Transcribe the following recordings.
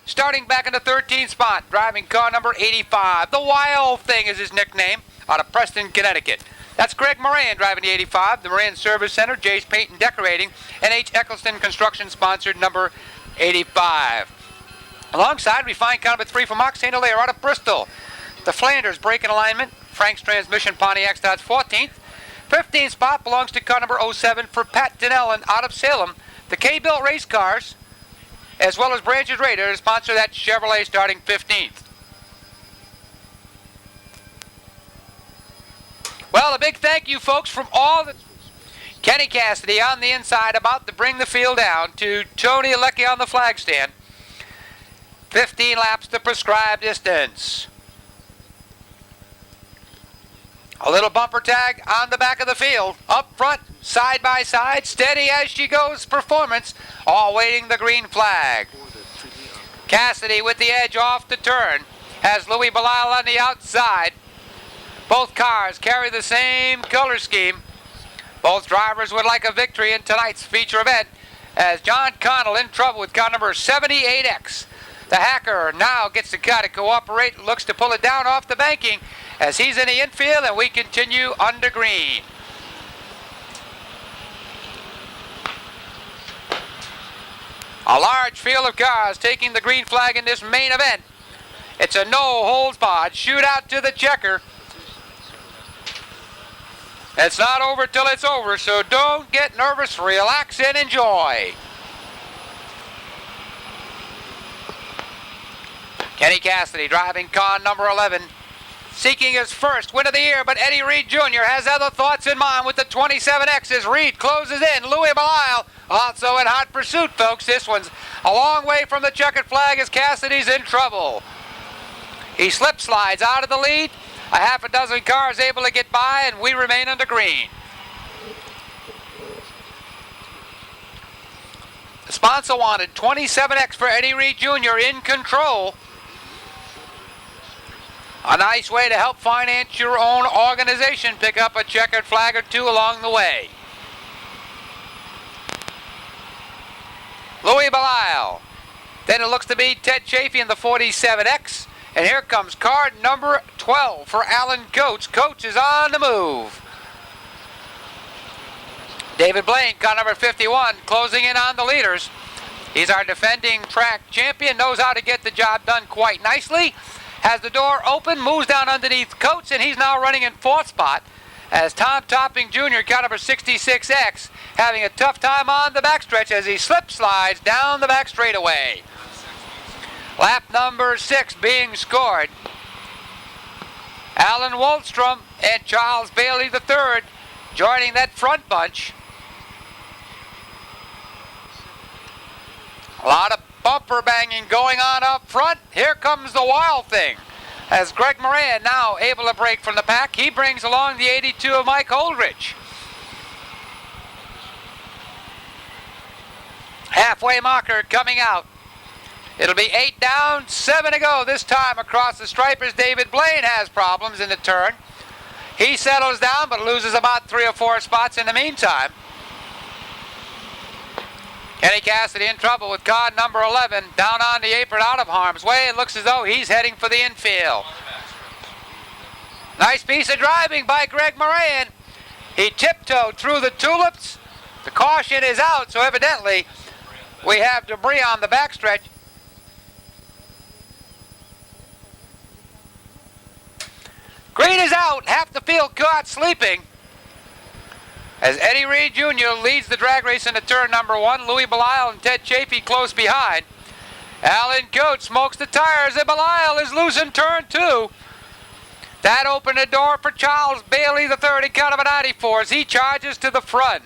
Starting back in the 13th spot, driving car number 85. The Wild Thing is his nickname, out of Preston, Connecticut. That's Greg Moran driving the 85. The Moran Service Center, Jay's Paint and Decorating, and H. Eccleston Construction sponsored number 85. Alongside, we find car number 3 from Mark St. Hilaire out of Bristol. The Flanders braking alignment, Frank's Transmission, Pontiac starts 14th. 15th spot belongs to car number 07 for Pat Dinellen out of Salem. The K-Built race cars, as well as Branches Raiders, sponsor that Chevrolet starting 15th. Well, a big thank you, folks, from all the... Kenny Cassidy on the inside, about to bring the field down to Tony Alecki on the flag stand. 15 laps the prescribed distance. A little bumper tag on the back of the field. Up front, side by side, steady as she goes, performance, all waiting the green flag. Cassidy with the edge off the turn. Has Louis Belisle on the outside. Both cars carry the same color scheme. Both drivers would like a victory in tonight's feature event, as John Connell in trouble with car number 78X. The Hacker now gets the car to cooperate, looks to pull it down off the banking as he's in the infield, and we continue under green. A large field of cars taking the green flag in this main event. It's a no-holds-barred shootout to the checker. It's not over till it's over, so don't get nervous, relax and enjoy. Kenny Cassidy driving car number 11, seeking his first win of the year, but Eddie Reed Jr. has other thoughts in mind with the 27X as Reed closes in. Louis Belisle also in hot pursuit, folks. This one's a long way from the checkered flag as Cassidy's in trouble. He slip slides out of the lead. A half a dozen cars able to get by, and we remain under green. The sponsor wanted 27X for Eddie Reed Jr. in control. A nice way to help finance your own organization. Pick up a checkered flag or two along the way. Louis Belisle. Then it looks to be Ted Chafee in the 47X. And here comes car number 12 for Alan Coates. Coates is on the move. David Blaine, car number 51, closing in on the leaders. He's our defending track champion, knows how to get the job done quite nicely. Has the door open, moves down underneath Coates, and he's now running in 4th spot as Tom Topping Jr., car number 66X, having a tough time on the backstretch as he slip slides down the back straightaway. Lap number 6 being scored. Alan Wallstrom and Charles Bailey III joining that front bunch. A lot of bumper banging going on up front. Here comes the Wild Thing as Greg Moran now able to break from the pack. He brings along the 82 of Mike Holdridge. Halfway marker coming out. It'll be 8 down, 7 to go this time across the stripe as David Blaine has problems in the turn. He settles down but loses about 3 or 4 spots in the meantime. Kenny Cassidy in trouble with car number 11 down on the apron out of harm's way. It looks as though he's heading for the infield. Nice piece of driving by Greg Moran. He tiptoed through the tulips. The caution is out, so evidently we have debris on the backstretch. Green is out, half the field caught sleeping. As Eddie Reed Jr. leads the drag race into turn number 1, Louis Belisle and Ted Chafee close behind. Alan Coates smokes the tires, and Belisle is loose in turn 2. That opened the door for Charles Bailey III in car number 94 as he charges to the front.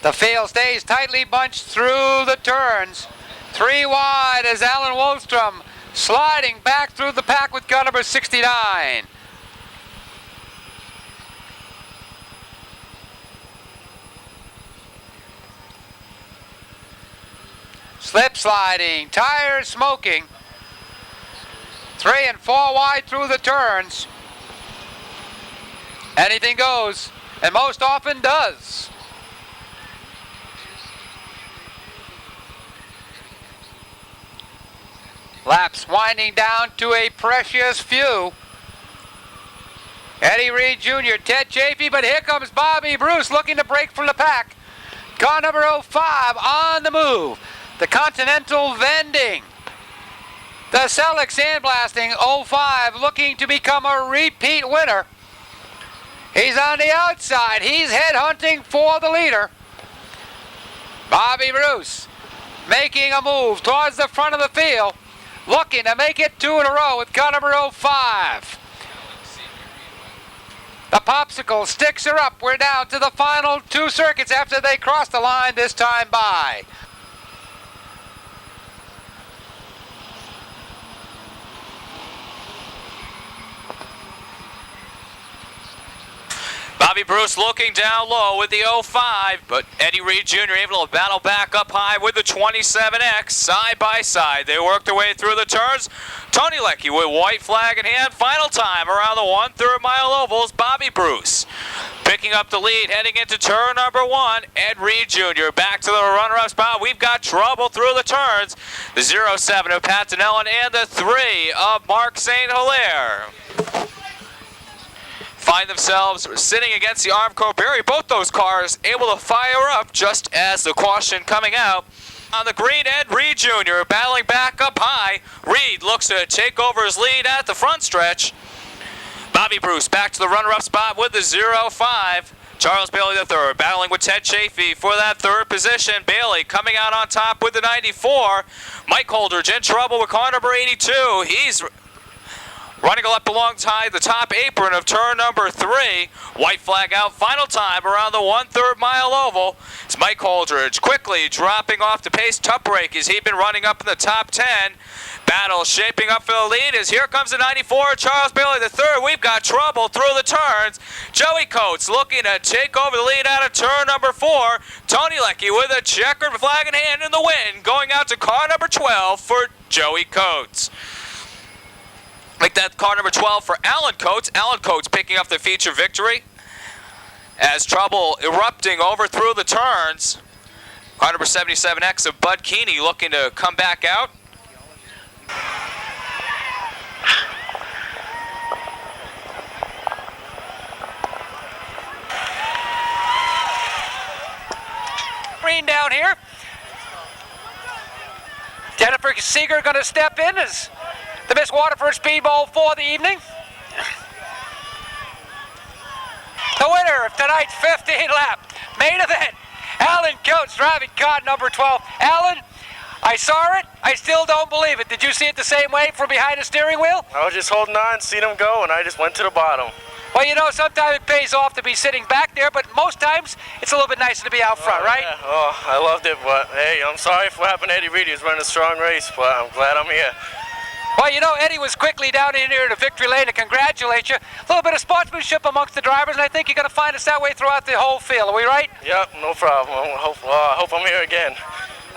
The field stays tightly bunched through the turns. 3 wide as Alan Wallstrom sliding back through the pack with car number 69. Slip sliding, tires smoking. 3 and 4 wide through the turns. Anything goes, and most often does. Laps winding down to a precious few. Eddie Reed Jr., Ted Chafee, but here comes Bobby Bruce looking to break from the pack. Car number 05 on the move. The Continental Vending. The Selleck Sandblasting 05 looking to become a repeat winner. He's on the outside. He's headhunting for the leader. Bobby Bruce making a move towards the front of the field, looking to make it 2 in a row with car number 05. The popsicle sticks her up. We're down to the final 2 circuits after they cross the line this time by. Bobby Bruce looking down low with the 05, but Eddie Reed Jr. able to battle back up high with the 27X. Side by side, they work their way through the turns. Tony Leckie with white flag in hand. Final time around the 1/3 mile ovals, Bobby Bruce picking up the lead, heading into turn number 1. Ed Reed Jr. back to the runner-up spot. We've got trouble through the turns. The 07 of Pat Dinellen and the 3 of Mark St. Hilaire find themselves sitting against the Armco Berry. Both those cars able to fire up just as the caution coming out. On the green, Ed Reed Jr. battling back up high. Reed looks to take over his lead at the front stretch. Bobby Bruce back to the runner-up spot with the 05. Charles Bailey III battling with Ted Chafee for that 3rd position. Bailey coming out on top with the 94. Mike Holdridge in trouble with car number 82. He's running up alongside the top apron of turn number 3. White flag out, final time around the 1/3 mile oval. It's Mike Holdridge quickly dropping off the pace. Tough break as he'd been running up in the top 10. Battle shaping up for the lead as here comes the 94, Charles Bailey III. We've got trouble through the turns. Joey Coates looking to take over the lead out of turn number 4. Tony Leckie with a checkered flag in hand in the win, going out to car number 12 for Joey Coates. Make that car number 12 for Alan Coates. Alan Coates picking up the feature victory as trouble erupting over through the turns. Car number 77X of Bud Keeney looking to come back out. Green down here. Jennifer Seeger going to step in as the Miss Waterford Speedbowl for the evening. The winner of tonight's 15-lap main event, Alan Coates driving car number 12. Alan, I saw it. I still don't believe it. Did you see it the same way from behind the steering wheel? I was just holding on, seen him go, and I just went to the bottom. Well, you know, sometimes it pays off to be sitting back there, but most times it's a little bit nicer to be out front, right? Yeah. Oh, I loved it, but hey, I'm sorry for what happened to Eddie Reed. He was running a strong race, but I'm glad I'm here. Well, you know, Eddie was quickly down in here to victory lane to congratulate you. A little bit of sportsmanship amongst the drivers, and I think you're going to find us that way throughout the whole field. Are we right? Yep, no problem. I hope I'm here again.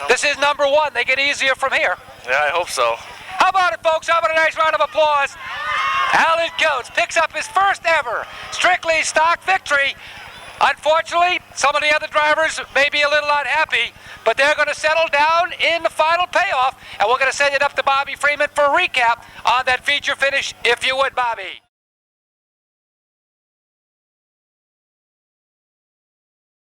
This is number 1. They get easier from here. Yeah, I hope so. How about it, folks? How about a nice round of applause? Alan Coates picks up his first ever strictly stock victory. Unfortunately, some of the other drivers may be a little unhappy, but they're going to settle down in the final payoff, and we're going to send it up to Bobby Freeman for a recap on that feature finish, if you would, Bobby.